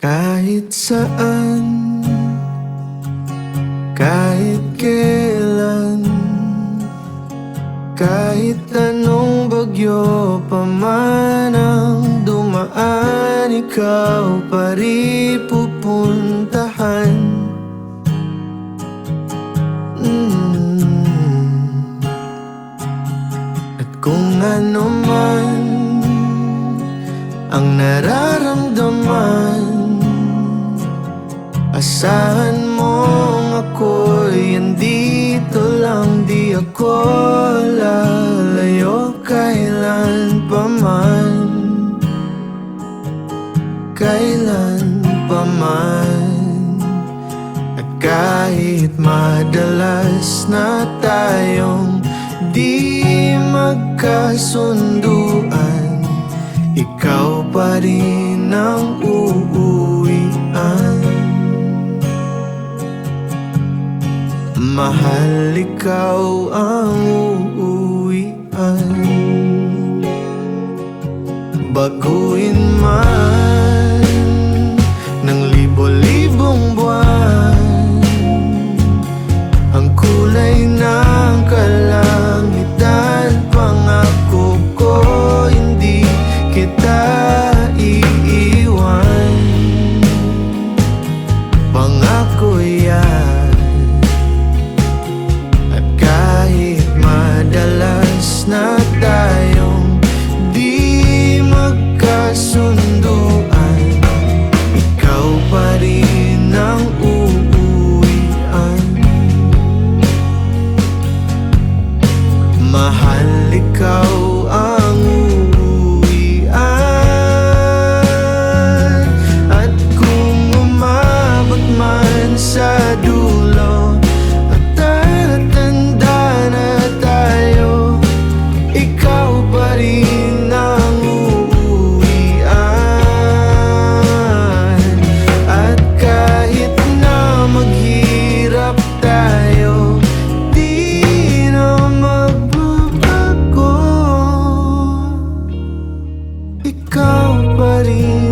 Kahit saan, kahit kailan, kahit anong bagyo pa man ang dumaan, ikaw pa rin pupuntahan. At kung ano man ang nararamdaman, asahan mong ako'y andito lang. Di ako lalayo kailan pa man, kailan pa man. At kahit madalas na tayong di magkasunduan, ikaw pa rin ang uuwian. Mahal, ikaw ang uuwian. Baguhin man ng libo-libong buwan ang kulay ng kalangitan, pangako ko hindi kita iiwan. Pangako yan. At kahit madalas na tayong di magkasunduan, ikaw pa rin ang uuwian. Mahal, ikaw ang uuwian. At kung umabot man sa dulo at tatanda na tayo, ikaw pa rin ang uuwian. At kahit na maghirap tayo, di na magbabago, ikaw pa rin